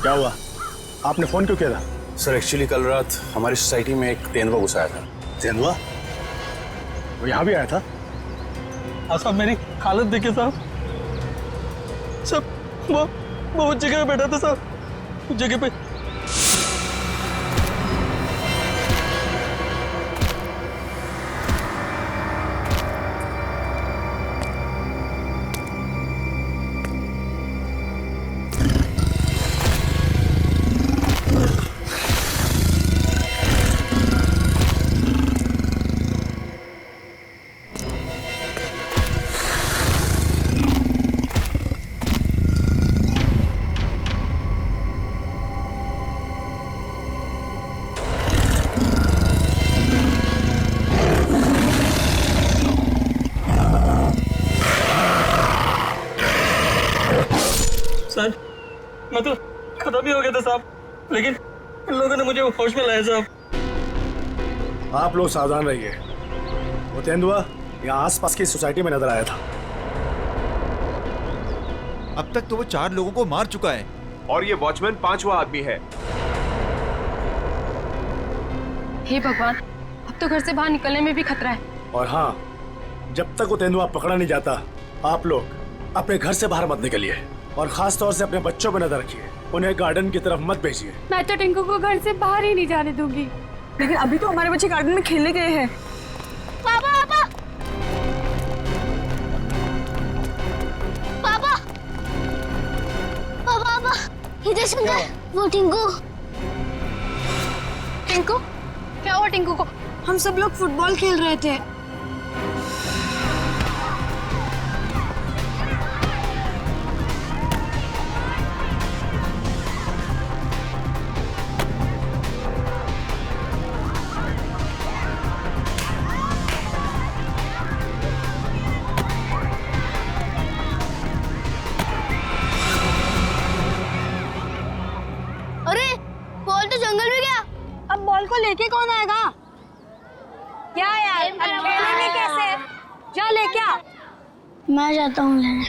क्या हुआ? आपने फोन क्यों किया था? सर एक्चुअली कल रात हमारी सोसाइटी में एक तेंदुआ घुस आया था। तेंदुआ? वो यहाँ भी आया था? हाँ साहब, मेरी हालत देखिए साहब। वो उस जगह पे बैठा था साहब, उस जगह पे। सर मैं तो खत्म ही हो गया था साहब, लेकिन इन लोगों ने मुझे होश में लाया साहब। आप लोग सावधान रहिए। वो तेंदुआ यहाँ आसपास की सोसाइटी में नजर आया था। अब तक तो वो 4 लोगों को मार चुका है और ये वॉचमैन 5वां आदमी है। हे भगवान, अब तो घर से बाहर निकलने में भी खतरा है। और हाँ, जब तक वो तेंदुआ पकड़ा नहीं जाता, आप लोग अपने घर से बाहर मत निकलिए और खास तौर से अपने बच्चों पर नजर रखिए। उन्हें गार्डन की तरफ मत भेजिए। मैं तो टिंकू को घर से बाहर ही नहीं जाने दूंगी। लेकिन अभी तो हमारे बच्चे गार्डन में खेलने गए हैं। पापा पापा पापा पापा पापा इधर सुन, वो टिंकू। टिंकू? क्या हुआ टिंकू को? हम सब लोग फुटबॉल खेल रहे थे। अरे बॉल तो जंगल में गया। अब बॉल को लेके कौन आएगा? क्या यार, अब खेलेंगे कैसे? जा लेके आ। मैं जाता हूँ लेने।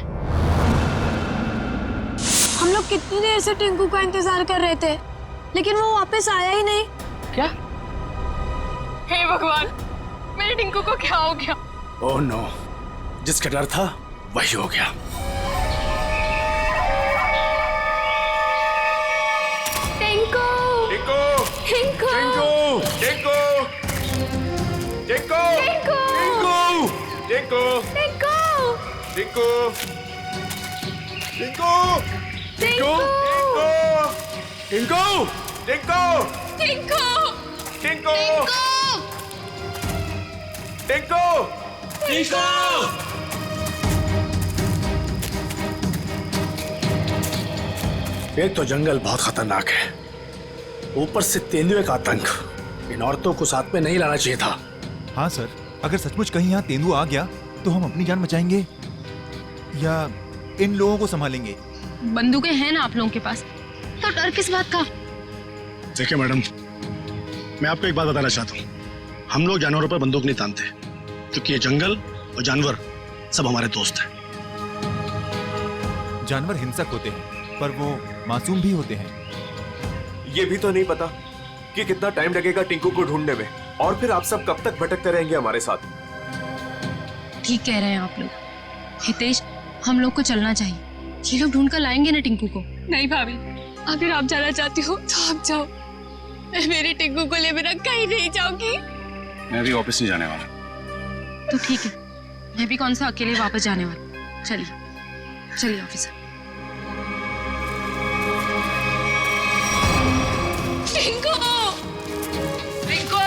हम लोग कितनी देर से टिंकू का इंतजार कर रहे थे, लेकिन वो वापस आया ही नहीं। क्या? हे भगवान, मेरे टिंकू को क्या हो गया? ओह नो, जिसका डर था वही हो गया। टिंकू! टिंकू! टिंकू! टिंकू! टिंकू! टिंकू! टिंकू! टिंकू! टिंकू! टिंकू! टिंकू! टिंकू! टिंकू! टिंकू! टिंकू! टिंकू! टिंकू! टिंकू! एक तो जंगल बहुत खतरनाक है, ऊपर से तेंदुए का आतंक। इन औरतों को साथ में नहीं लाना चाहिए था। हाँ सर, अगर सचमुच कहीं यहाँ तेंदुआ आ गया तो हम अपनी जान बचाएंगे या इन लोगों को संभालेंगे? बंदूकें हैं ना आप लोगों के पास, तो डर किस बात का? देखिए मैडम, मैं आपको एक बात बताना चाहता हूँ। हम लोग जानवरों पर बंदूक नहीं तानते, क्योंकि ये जंगल और जानवर सब हमारे दोस्त हैं। जानवर हिंसक होते हैं, पर वो मासूम भी होते हैं। ये भी तो नहीं पता कि कितना टाइम लगेगा टिंकू को ढूंढने में, और फिर आप सब कब तक भटकते रहेंगे हमारे साथ। ठीक कह रहे हैं आप लोग। हितेश, हम लोग को चलना चाहिए। ये लोग ढूंढ कर लाएंगे ना टिंकू को। नहीं भाभी, अगर आप जाना चाहती हो तो आप जाओ। मैं मेरे टिंकू को ले बिना कहीं नहीं जाऊंगी। मैं भी ऑफिस नहीं जाने वाला। तो ठीक है, मैं भी कौन सा अकेले वापस जाने वाली। चलिए चलिए ऑफिस। टिंकू! टिंकू!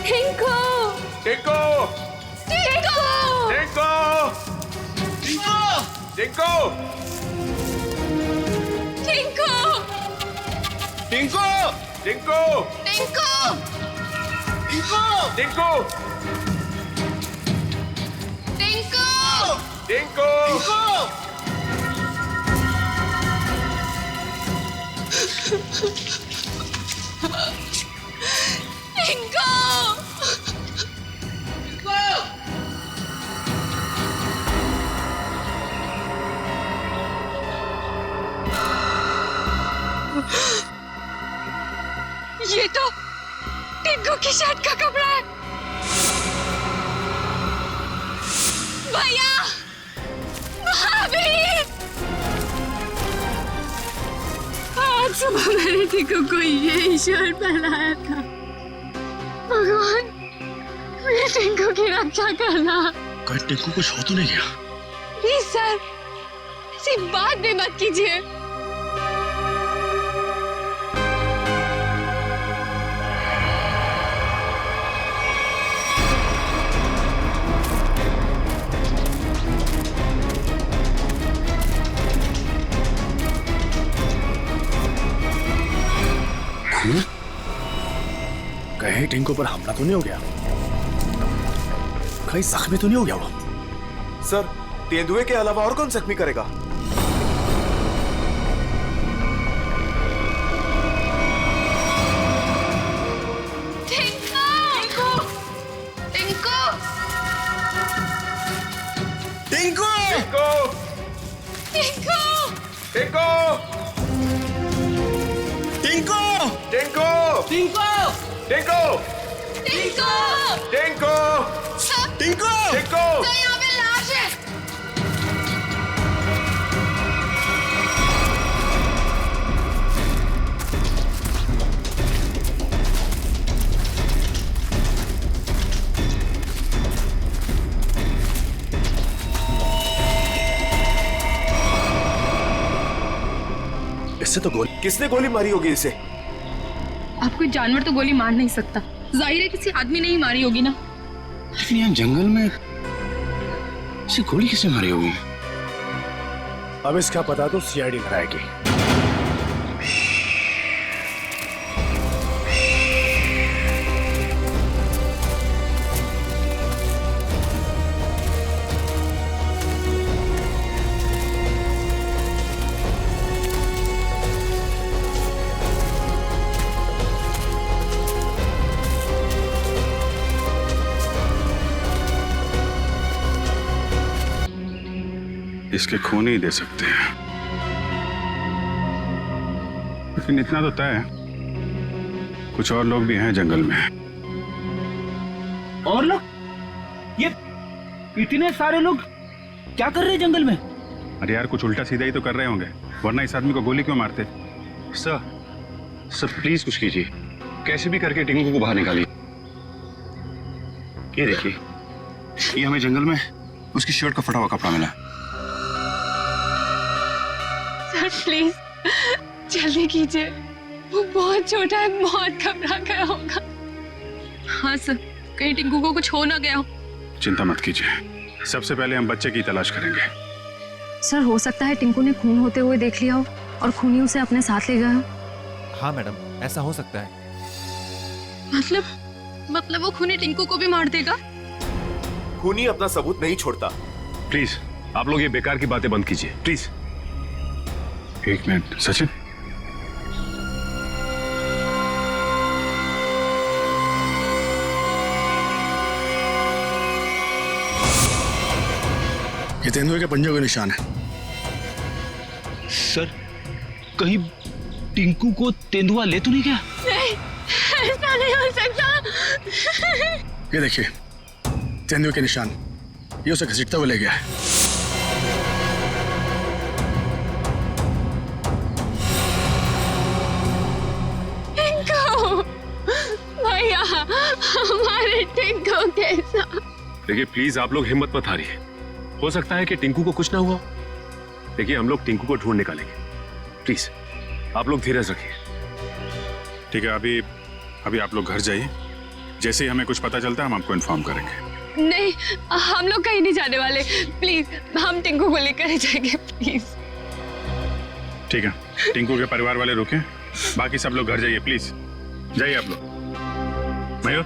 टिंकू! टिंकू! टिंकू! टिंकू! टिंकू! टिंकू! टिंकू! टिंकू! टिंकू! टिंकू! टिंकू! टिंकू! सेट का कपड़ा है। भैया, भाभी, आज सुबह मैंने टिंकू को ये शर्ट पहनाया था। भगवान, मेरे टिंकू की रक्षा करना। कहीं टिंकू कुछ हो तो नहीं गया? प्लीज सर, ऐसी बात भी मत कीजिए। कहीं टिंकू पर हमला तो नहीं हो गया? कहीं जख्मी तो नहीं हो गया वो? सर, तेंदुए के अलावा और कौन जख्मी करेगा? टिंकू! टिंकू! टिंकू! टिंकू! टिंकू! टिंकू! टिंकू! टिंकू! टिंकू! टिंकू! टिंकू! टिंकू! टिंकू! तो यहाँ पे लाश है। इससे तो गोली किसने गोली मारी होगी इसे? आप कोई जानवर तो गोली मार नहीं सकता, जाहिर है किसी आदमी ने ही मारी होगी ना। लेकिन यहाँ जंगल में इसे गोली किसने मारी होगी? अब इसका पता तो सीआईडी कराएगी। इसके खून ही दे सकते हैं, लेकिन इतना तो तय है कुछ और लोग भी हैं जंगल में। और लोग? ये इतने सारे लोग क्या कर रहे हैं जंगल में? अरे यार, कुछ उल्टा सीधा ही तो कर रहे होंगे, वरना इस आदमी को गोली क्यों मारते? सर प्लीज कुछ कीजिए, कैसे भी करके टिंकू को बाहर निकालिए। ये देखिए, ये हमें जंगल में उसकी शर्ट का फटा हुआ कपड़ा मिला। सर प्लीज जल्दी कीजिए, वो बहुत छोटा है, बहुत घबरा गया होगा। हाँ सर, कहीं टिंकू को कुछ हो ना गया हो। चिंता मत कीजिए, सबसे पहले हम बच्चे की तलाश करेंगे। सर हो सकता है टिंकू ने खून होते हुए देख लिया हो और खूनी उसे अपने साथ ले गया हो। हाँ मैडम, ऐसा हो सकता है। मतलब वो खूनी टिंकू को भी मार देगा? खूनी अपना सबूत नहीं छोड़ता। प्लीज आप लोग ये बेकार की बातें बंद कीजिए, प्लीज। एक मिनट सचिन, ये तेंदुए के पंजों के निशान है। सर, कहीं टिंकू को तेंदुआ ले तो नहीं गया? नहीं, ऐसा नहीं हो सकता। ये देखिए, तेंदुए के निशान, ये उसे घसीटता हुआ ले गया है। भैया, हमारे टिंकू के साथ। देखिए प्लीज आप लोग हिम्मत मत हारिए, हो सकता है कि टिंकू को कुछ ना हुआ। देखिए हम लोग टिंकू को ढूंढ निकालेंगे, प्लीज आप लोग धीरज रखिए। ठीक है, अभी आप लोग घर जाइए, जैसे ही हमें कुछ पता चलता है हम आपको इन्फॉर्म करेंगे। नहीं, हम लोग कहीं नहीं जाने वाले, प्लीज हम टिंकू को लेकर जाएंगे, प्लीज। ठीक है, टिंकू के परिवार वाले रुके, बाकी सब लोग घर जाइए, प्लीज जाइए आप लोग। मयूर,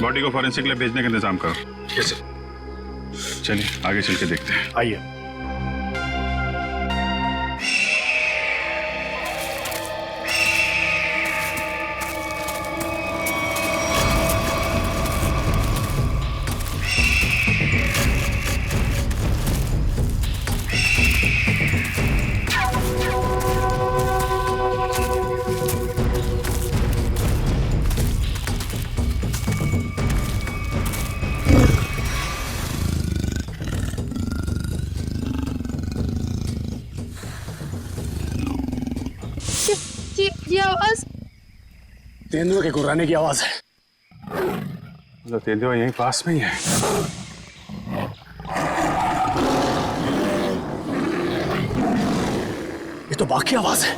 बॉडी को फॉरेंसिक लैब भेजने का इंतजाम करो। Yes sir. चलिए आगे चल के देखते हैं। आइए। तेंदुए के गुर्राने की आवाज है। तो तेंदुआ यहीं पास में ही है। ये तो बाघ की आवाज है।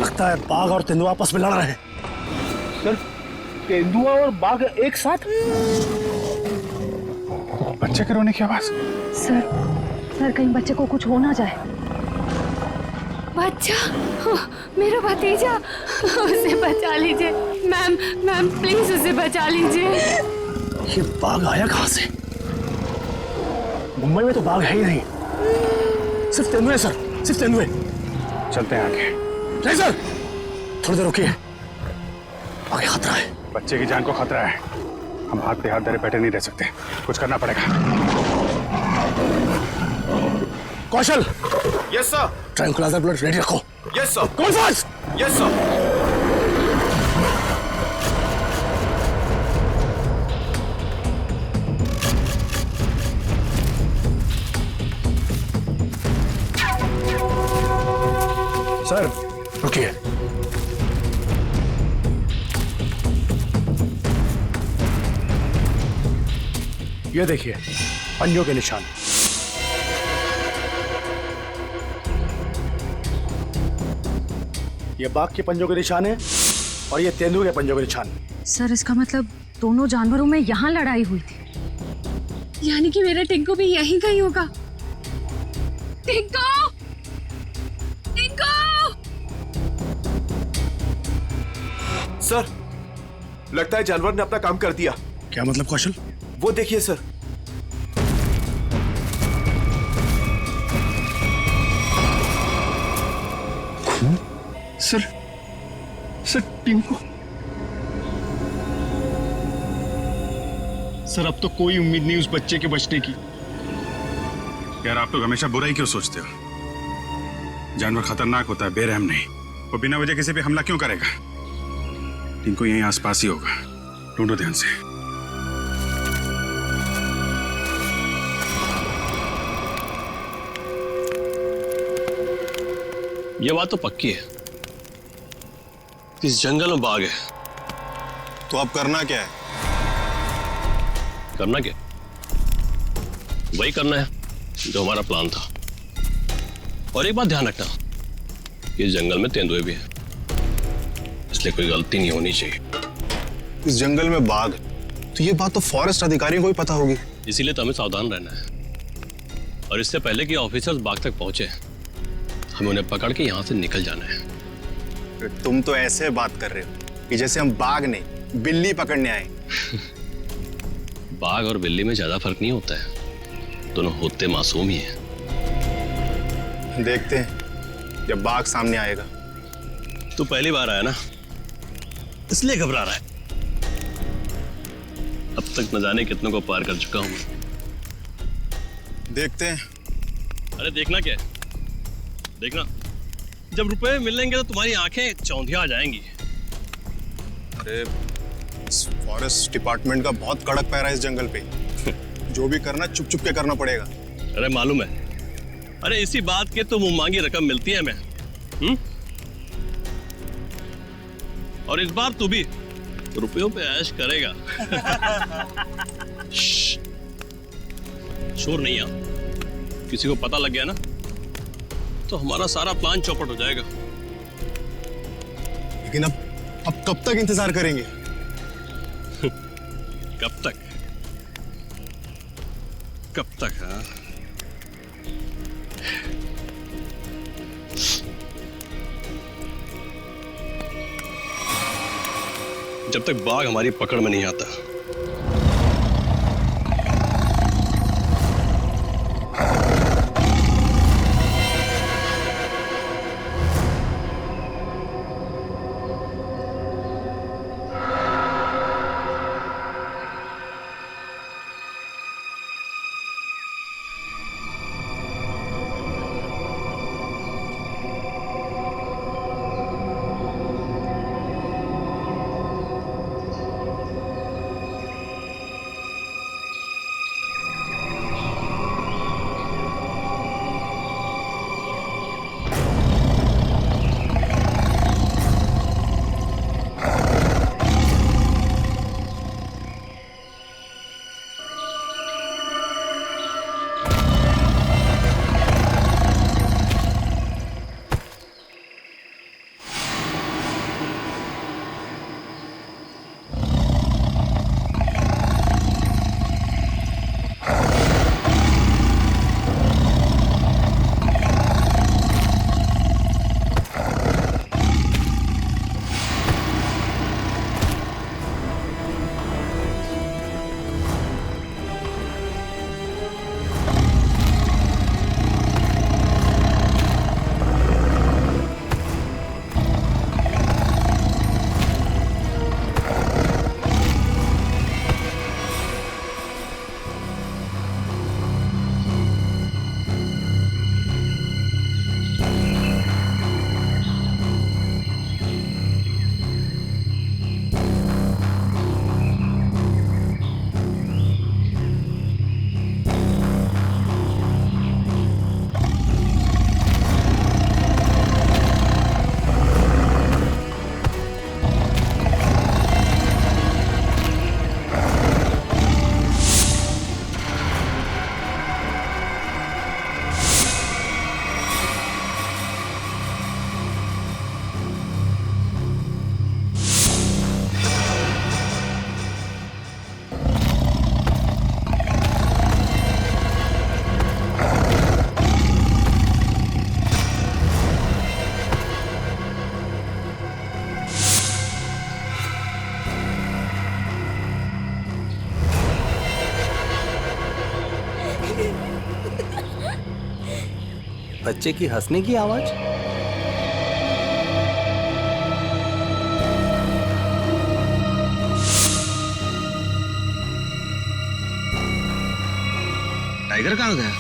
लगता है बाघ और तेंदुआ आपस में लड़ रहे हैं। सर, तेंदुआ और बाघ एक साथ? बच्चे के रोने की आवाज। सर कहीं बच्चे को कुछ हो ना जाए। बच्चा, मेरा भतीजा, उसे बचा लीजिए। मैम प्लीज उसे बचा लीजिए। ये बाघ आया कहां से? मुंबई में तो बाघ है ही नहीं, सिर्फ तेंदुए सर, सिर्फ तेंदुए। चलते हैं आगे। नहीं सर, थोड़ी देर रुकिए, आगे खतरा है। बच्चे की जान को खतरा है, हम हाथ पे हाथ धरे बैठे नहीं रह सकते, कुछ करना पड़ेगा। Kaushal, yes sir. Tranquilizer bullet ready रखो। Yes sir. कौन फास्ट? Yes sir. सर रुकिए। ये देखिए पंजों के निशान। ये बाघ के पंजों के निशान है और ये तेंदुए के पंजों के निशान। सर इसका मतलब दोनों जानवरों में यहाँ लड़ाई हुई थी। यानी कि मेरा टिंकू भी यहीं कहीं होगा। टिंकू, टिंकू! सर, लगता है जानवर ने अपना काम कर दिया। क्या मतलब कौशल? वो देखिए सर। सर टिंकू। सर अब तो कोई उम्मीद नहीं उस बच्चे के बचने की। यार आप लोग हमेशा बुरा ही क्यों सोचते हो? जानवर खतरनाक होता है, बेरहम नहीं। वो बिना वजह किसी पे हमला क्यों करेगा? टिंकू यहीं आसपास ही होगा, ढूंढो ध्यान से। ये बात तो पक्की है, इस जंगल में बाघ है। तो अब करना क्या है? करना क्या? वही करना है जो हमारा प्लान था। और एक बात ध्यान रखना, इस जंगल में तेंदुए भी हैं, इसलिए कोई गलती नहीं होनी चाहिए। इस जंगल में बाघ, तो ये बात तो फॉरेस्ट अधिकारियों को भी पता होगी। इसीलिए तो हमें सावधान रहना है, और इससे पहले कि ऑफिसर्स बाघ तक पहुंचे हमें उन्हें पकड़ के यहां से निकल जाना है। तुम तो ऐसे बात कर रहे हो कि जैसे हम बाघ नहीं बिल्ली पकड़ने आए। बाघ और बिल्ली में ज्यादा फर्क नहीं होता है, दोनों होते मासूम ही हैं। देखते हैं जब बाघ सामने आएगा। तू पहली बार आया ना, इसलिए घबरा रहा है। अब तक न जाने कितनों को पार कर चुका हूं। देखते हैं। अरे देखना क्या है? देखना, जब रुपए मिलेंगे तो तुम्हारी आंखें चौंधिया आ जाएंगी। अरे इस फॉरेस्ट डिपार्टमेंट का बहुत कड़क पैरा है इस जंगल पे। जो भी करना चुप चुप के करना पड़ेगा। अरे मालूम है, अरे इसी बात के तो मुंह मांगी रकम मिलती है हमें। और इस बार तू भी रुपयों पे ऐश करेगा। शोर नहीं आ, किसी को पता लग गया ना तो हमारा सारा प्लान चौपट हो जाएगा। लेकिन अब कब तक इंतजार करेंगे? कब तक? कब तक? हाँ, जब तक बाघ हमारी पकड़ में नहीं आता। बच्चे की हंसने की आवाज। टाइगर कहाँ गया?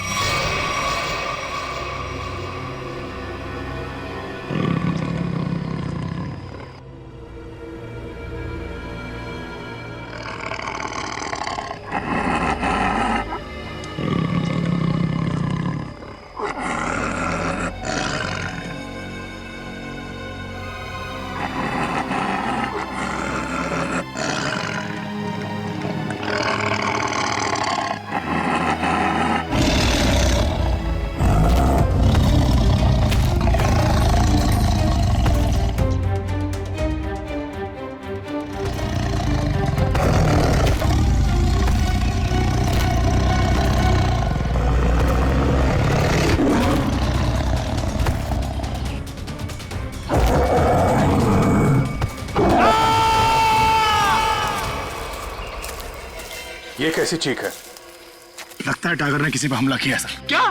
ये कैसी चीख है? लगता है टाइगर ने किसी पर हमला किया है सर। क्या?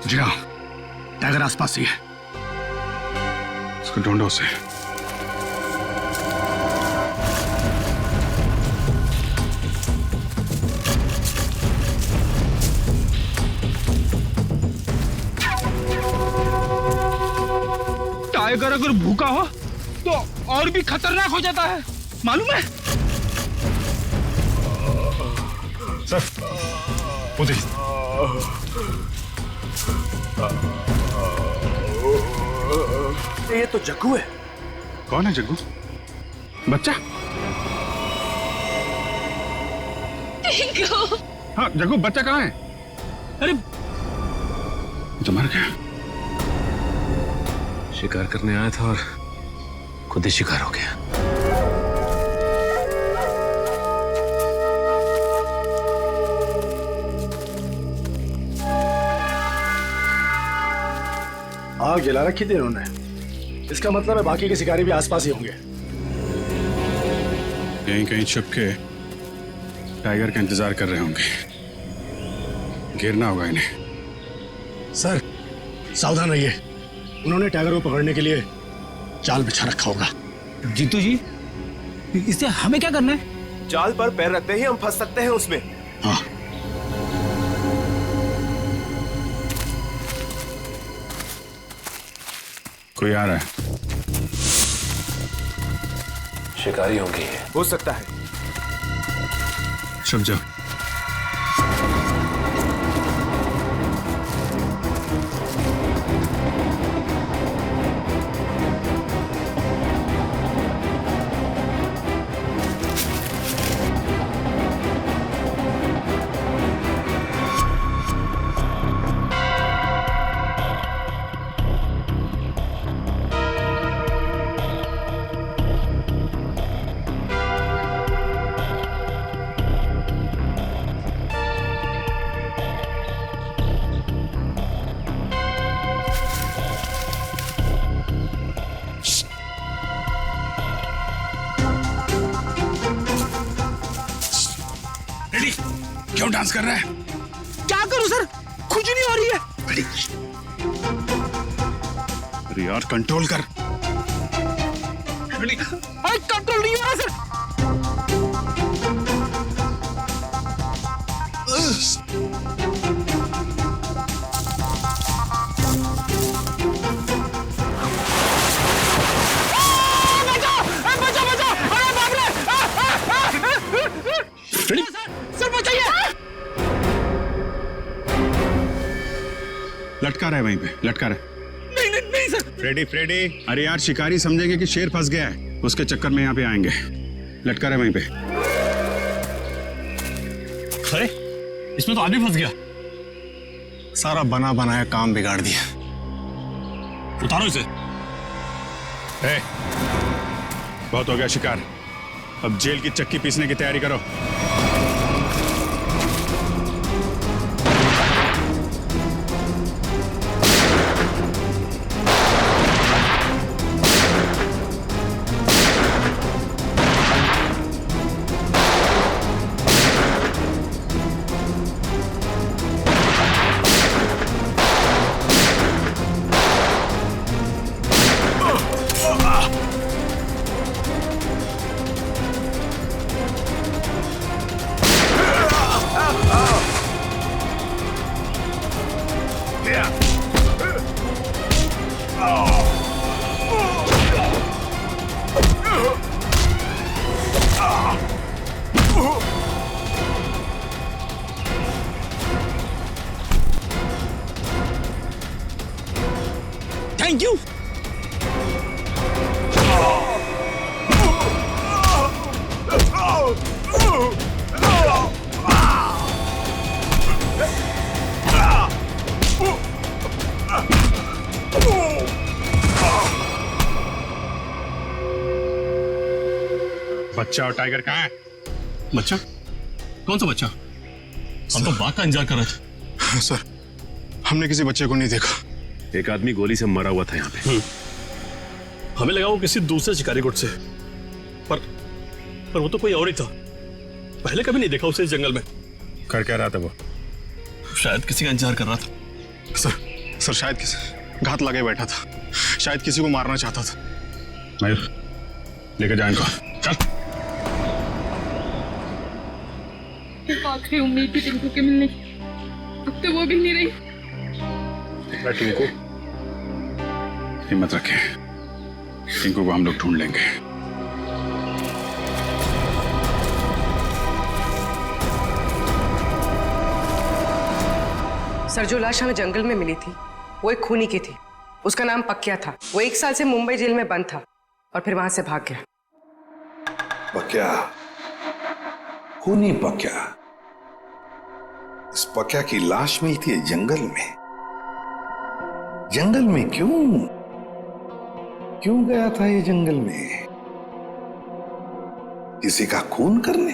जी हाँ, टाइगर आसपास ही है। उसको ढूंढो उसे। टाइगर अगर भूखा हो तो और भी खतरनाक हो जाता है, मालूम है? सर, उधर। ये तो जग्गू है। कौन है जग्गू? बच्चा? टिंकू। हाँ जग्गू, बच्चा कहाँ है? अरे तो मर गया। शिकार करने आया था और खुद ही शिकार हो गया। आग जला रखी थी इन्होंने। इसका मतलब है बाकी के शिकारी भी आसपास ही होंगे। यहीं कहीं छुप के टाइगर का इंतजार कर रहे होंगे। गिरना होगा इन्हें। सर सावधान रहिए, उन्होंने टाइगर को पकड़ने के लिए जाल बिछा रखा होगा। जीतू जी, इससे हमें क्या करना है? जाल पर पैर रखते ही हम फंस सकते हैं उसमें। हाँ। कोई आ रहा है। शिकारी होंगे। हो सकता है। छुप जाओ। क्यों डांस कर रहा है? क्या करूं सर, कुछ नहीं हो रही है। अरे यार कंट्रोल कर। अरे कंट्रोल नहीं हो रहा सर। लटका रहा है वहीं पे, लटका रहा है। नहीं नहीं नहीं सर। फ्रेडी फ्रेडी, अरे यार शिकारी समझेंगे कि शेर फंस गया है, उसके चक्कर में यहाँ पे आएंगे। लटका रहा है वहीं पे। अरे इसमें तो आदमी फंस गया। सारा बना बनाया काम बिगाड़ दिया। उतारो इसे। बहुत हो गया शिकार, अब जेल की चक्की पीसने की तैयारी करो। Thank you. बच्चा और टाइगर कहाँ है? बच्चा? कौन सा बच्चा? हम तो बाघ का इंतजार कर रहे थे। सर, हमने किसी बच्चे को नहीं देखा। एक आदमी गोली से मरा हुआ था यहाँ पे। हमें लगा वो किसी दूसरे शिकारी गुट से, पर वो तो कोई और ही था। पहले कभी नहीं देखा उसे इस जंगल में। कर क्या रहा था वो? शायद किसी का इंतजार कर रहा था। सर शायद किसी घात लगे बैठा था, शायद किसी को मारना चाहता था। मयूर, लेके जाए इनको। चल। आखिरी उम्मीद थी टिंकू के मिलने की, अब तो वो भी नहीं रही। टिंकू, हिम्मत रखे, टिंकू को हम लोग ढूंढ लेंगे। सर, जो लाश हमें जंगल में मिली थी वो एक खूनी की थी। उसका नाम पक्या था। वो 1 साल से मुंबई जेल में बंद था और फिर वहां से भाग गया। पक्या, खूनी पक्या। इस पक्या की लाश मिलती है जंगल में। जंगल में क्यों गया था ये जंगल में? किसी का खून करने?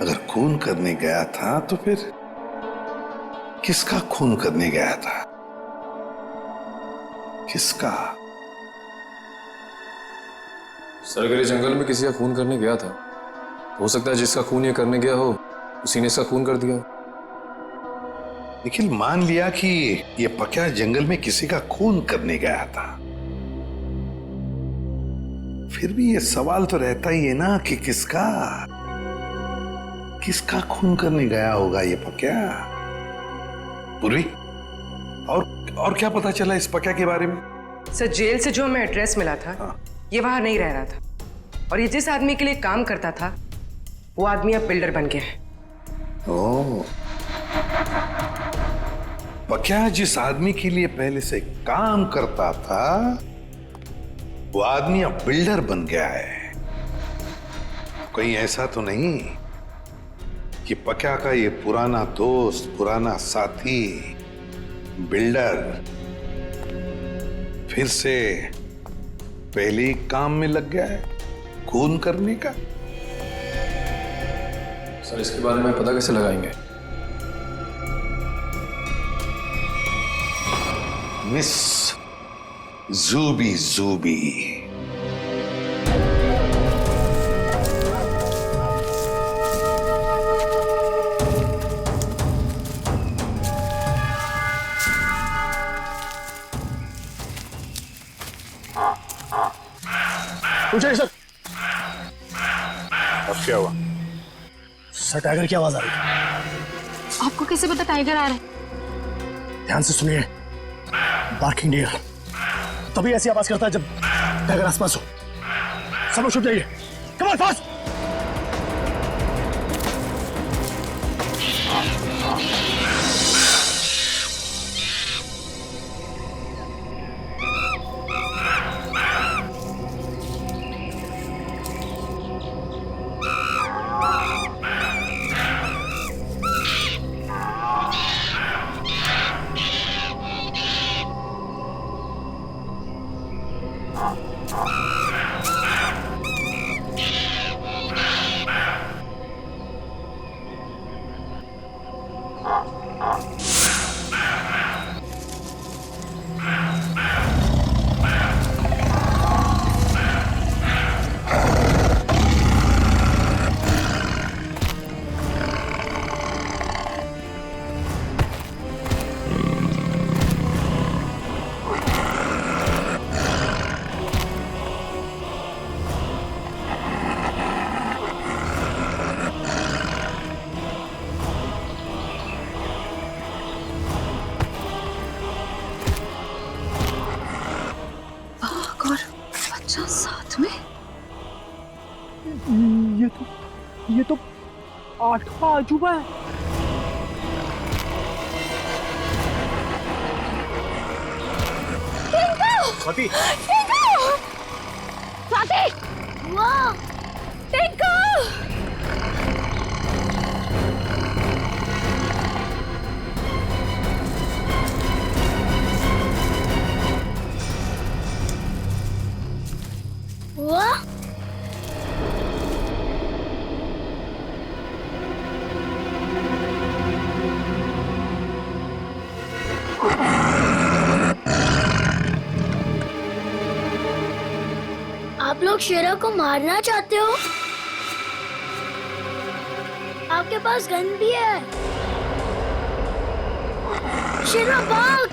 अगर खून करने गया था तो फिर किसका खून करने गया था? किसका? सर, अगर ये जंगल में किसी का खून करने गया था, हो सकता है जिसका खून ये करने गया हो उसी ने इसका खून कर दिया। निखिल, मान लिया कि ये पक्या जंगल में किसी का खून करने गया था, फिर भी ये सवाल तो रहता ही है ना कि किसका खून करने गया होगा ये पक्या? पूर्वी, और क्या पता चला इस पक्या के बारे में? सर, जेल से जो हमें एड्रेस मिला था, ये वहां नहीं रह रहा था, और ये जिस आदमी के लिए काम करता था वो आदमी अब बिल्डर बन गया है। ओह, पक्या जिस आदमी के लिए पहले से काम करता था वो आदमी अब बिल्डर बन गया है। कहीं ऐसा तो नहीं कि पक्या का ये पुराना दोस्त, पुराना साथी बिल्डर फिर से पहले ही काम में लग गया है खून करने का? सर, इसके बारे में पता कैसे लगाएंगे? मिस जूबी। पूछे सर। अब क्या हुआ? सर, टाइगर की आवाज आ रही है। आपको कैसे पता टाइगर आ रहा है? ध्यान से सुनिए। बार्किंग डियर तभी ऐसी आवाज करता है जब टाइगर आसपास हो। सब लोग छुप जाइए। Come on, fast. साथ में ये तो 8वां अजूबा है। स्वाति स्वाति वाह टिंकू वाह आप लोग शेरा को मारना चाहते हो? आपके पास गन भी है। शेरा भाग!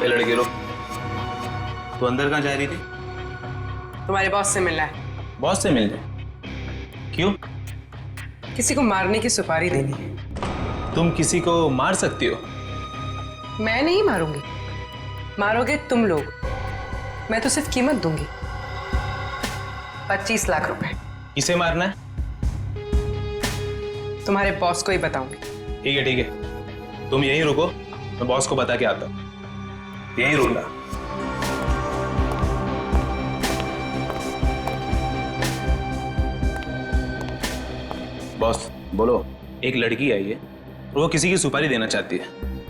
लड़के लोग तो अंदर कहाँ जा रही थी? तुम्हारे बॉस से मिलना है। बॉस से मिलने? क्यों? किसी को मारने की सुपारी देनी है। तुम किसी को मार सकती हो? मैं नहीं मारूंगी, मारोगे तुम लोग। मैं तो सिर्फ कीमत दूंगी, 25 लाख रुपए। किसे मारना है? तुम्हारे बॉस को ही बताऊंगी। ठीक है ठीक है, तुम यहीं रुको, मैं बॉस को बता के आता हूँ। यहीं रुकना। बॉस बोलो। एक लड़की आई है, वो किसी की सुपारी देना चाहती है।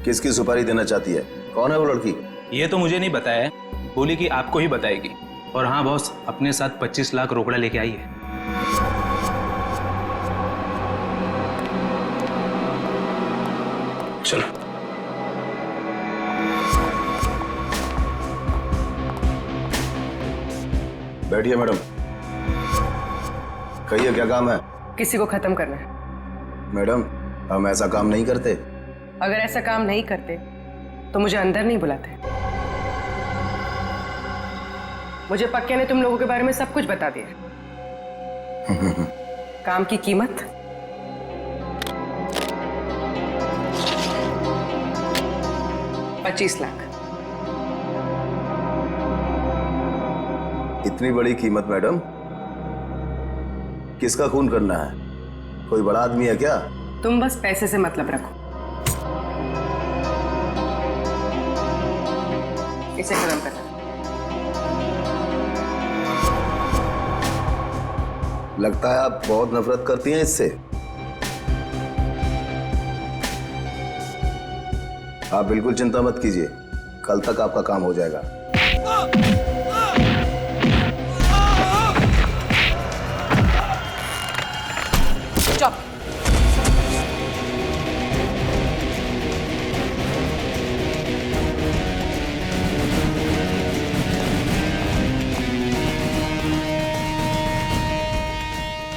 किसकी सुपारी देना चाहती है? कौन है वो लड़की? ये तो मुझे नहीं बताया है, बोली कि आपको ही बताएगी। और हाँ बॉस, अपने साथ 25 लाख रोकड़ा लेके आई है। चलो बैठिए मैडम। कहिए क्या काम है? किसी को खत्म करना है। मैडम हम ऐसा काम नहीं करते। अगर ऐसा काम नहीं करते तो मुझे अंदर नहीं बुलाते। मुझे पक्के ने तुम लोगों के बारे में सब कुछ बता दिया। काम की कीमत 25 लाख। इतनी बड़ी कीमत मैडम? किसका खून करना है? कोई बड़ा आदमी है क्या? तुम बस पैसे से मतलब रखो। इसे खत्म करना। लगता है आप बहुत नफरत करती हैं इससे। आप बिल्कुल चिंता मत कीजिए, कल तक आपका काम हो जाएगा। चुप।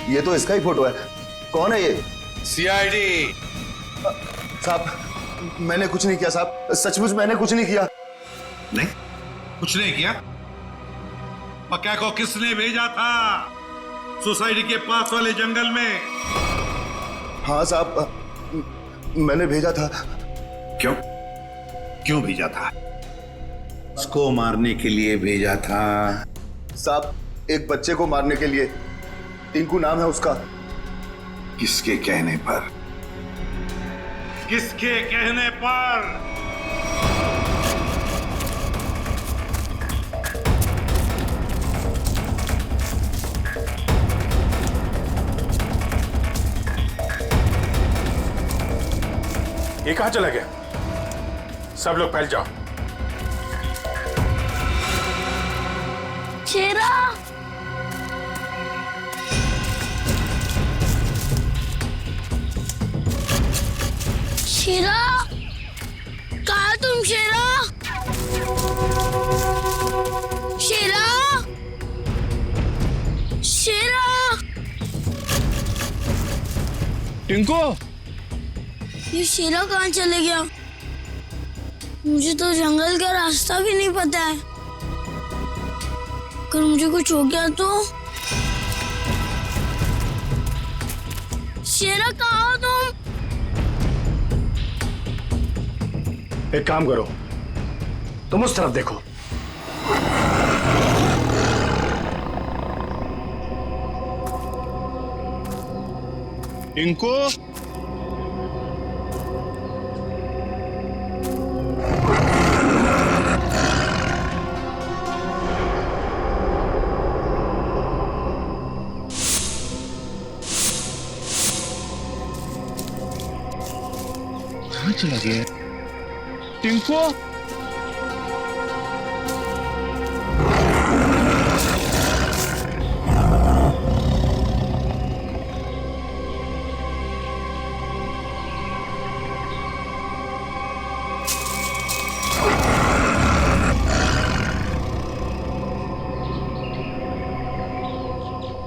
ये तो इसका ही फोटो है। कौन है ये? सीआईडी। साहब मैंने कुछ नहीं किया साहब, सचमुच मैंने कुछ नहीं किया। नहीं कुछ नहीं किया? पक्का को किसने भेजा था सोसाइटी के पास वाले जंगल में? हाँ साहब मैंने भेजा था। क्यों? क्यों भेजा था? उसको मारने के लिए भेजा था? साहब एक बच्चे को मारने के लिए। टिंकू नाम है उसका। किसके कहने पर? किसके कहने पर? ये कहां चला गया? सब लोग फैल जाओ। शेरा शेरा कहा तुम? शेरा शेरा शेरा टिंकू ये शेरा कहाँ चले गया? मुझे तो जंगल का रास्ता भी नहीं पता है। अगर मुझे कुछ हो गया तो? शेरा कहाँ हो तुम? एक काम करो, तुम उस तरफ देखो। टिंकू, कहाँ चला गया टिंकू?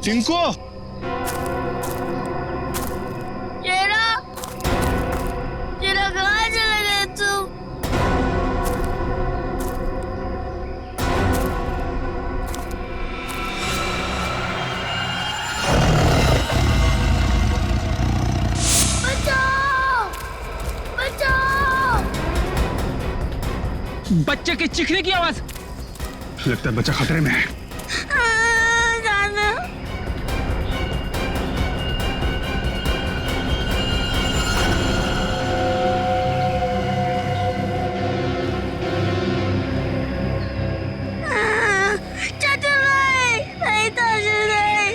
टिंकू, शेरा, शेरा कहाँ चला गया तू? बचाओ! बचाओ! बच्चे के चीखने की आवाज। लगता है बच्चा खतरे में है। जाना।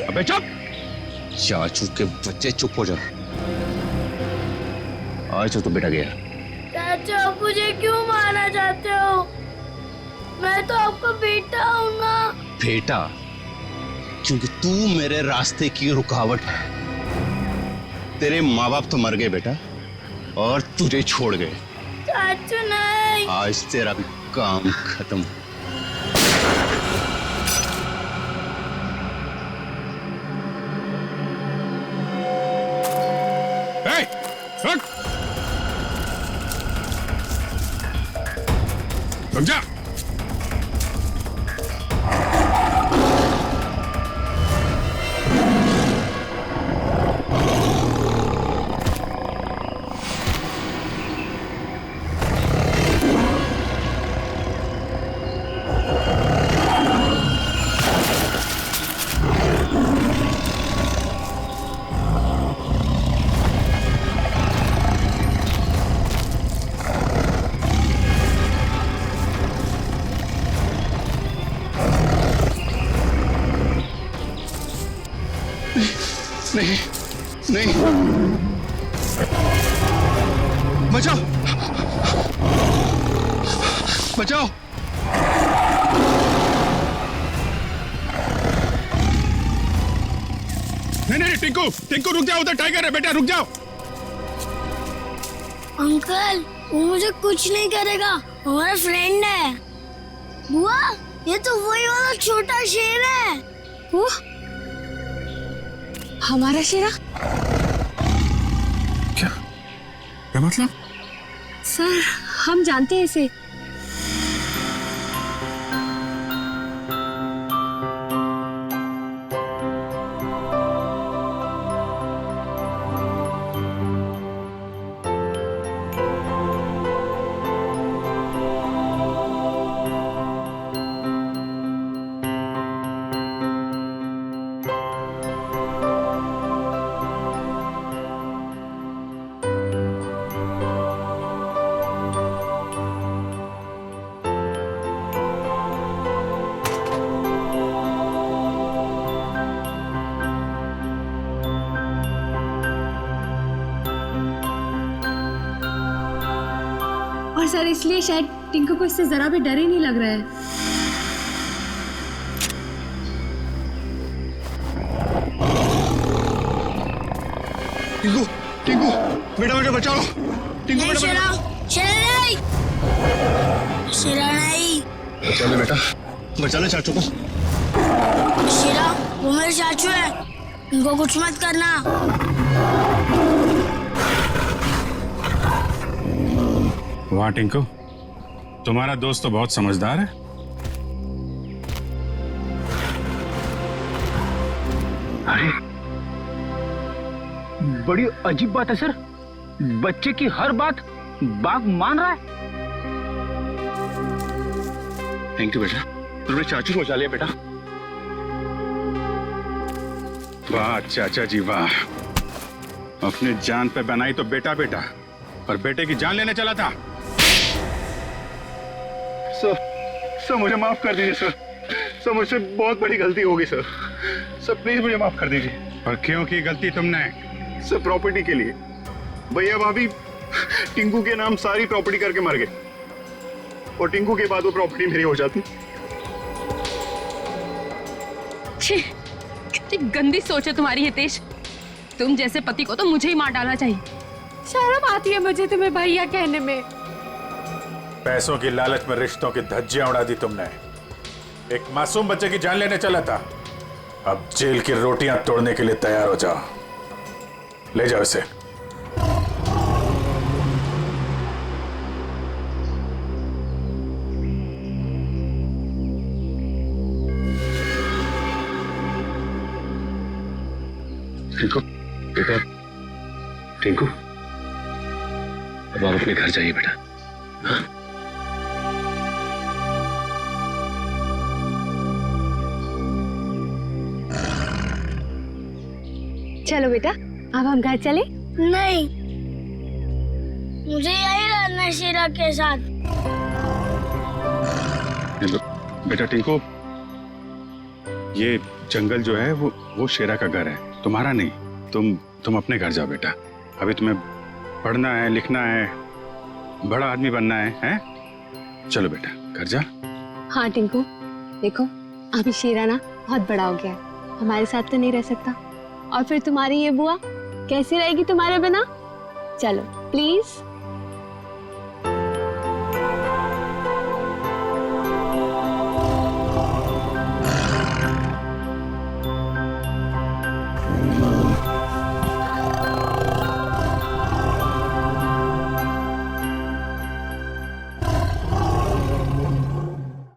अबे चुप! चाचू के बच्चे चुप हो जाओ। आज तो बेटा गया। चाचा, आप मुझे क्यों मारना चाहते हो? मैं तो आपका बेटा हूँ ना। बेटा? क्योंकि तू मेरे रास्ते की रुकावट है। तेरे माँ बाप तो मर गए बेटा, और तुझे छोड़ गए। चाचू नहीं। आज तेरा भी काम खत्म। रुक जा। नहीं, नहीं, बचाओ, बचाओ। नहीं, टिंकू, टिंकू रुक जाओ, उधर टाइगर है बेटा, रुक जाओ। अंकल, वो मुझे कुछ नहीं करेगा, हमारा फ्रेंड है। बुआ, ये तो वही वाला छोटा शेर है। वो हमारा शेरा? क्या मतलब? सर, हम जानते हैं इसे। और सर, इसलिए शायद टिंकू को इससे जरा भी डर ही नहीं लग रहा है। टिंकू, टिंकू, बेटा बेटा बचाओ। टिंकू बेटा, शेरा, शेरा नहीं, शेरा नहीं। बचा ले बेटा, बचा ले चाचू को। शेरा, वो मेरे चाचू है, उनको कुछ मत करना। वाह टिंकू, तुम्हारा दोस्त तो बहुत समझदार है। अरे बड़ी अजीब बात है सर, बच्चे की हर बात बाघ मान रहा है। थैंक यू बेटा, तुमने चाचू को बचा लिया बेटा। वाह चाचा जी वाह, अपनी जान पे बनाई तो बेटा बेटा, पर बेटे की जान लेने चला था। सर मुझे माफ कर दीजिए सर मुझसे बहुत बड़ी गलती होगी सर प्लीज मुझे माफ कर दीजिए। और क्यों की गलती तुमने? सर प्रॉपर्टी के लिए। भैया भाभी टिंकू के नाम सारी प्रॉपर्टी करके मर गए और टिंकू के बाद वो प्रॉपर्टी मेरी हो जाती। छी, कितनी गंदी सोच है तुम्हारी हितेश। तुम जैसे पति को तो मुझे ही मार डालना चाहिए। शर्म आती है मुझे तुम्हें भैया कहने में। पैसों की लालच में रिश्तों की धज्जियां उड़ा दी तुमने। एक मासूम बच्चे की जान लेने चला था, अब जेल की रोटियां तोड़ने के लिए तैयार हो जाओ। ले जाओ इसे। टिंकू बेटा, टिंकू अब आप अपने घर जाइए बेटा। हाँ? चलो बेटा, अब हम घर चले। नहीं, मुझे यही रहना है शीरा के साथ। बेटा टिंकू, ये जंगल जो है वो शेरा का घर है, तुम्हारा नहीं। तुम अपने घर जाओ बेटा। अभी तुम्हें पढ़ना है, लिखना है, बड़ा आदमी बनना है, हैं? चलो बेटा घर जा। हाँ टिंकू, देखो अभी शीरा ना बहुत बड़ा हो गया है, हमारे साथ तो नहीं रह सकता। और फिर तुम्हारी ये बुआ कैसी रहेगी तुम्हारे बिना? चलो प्लीज।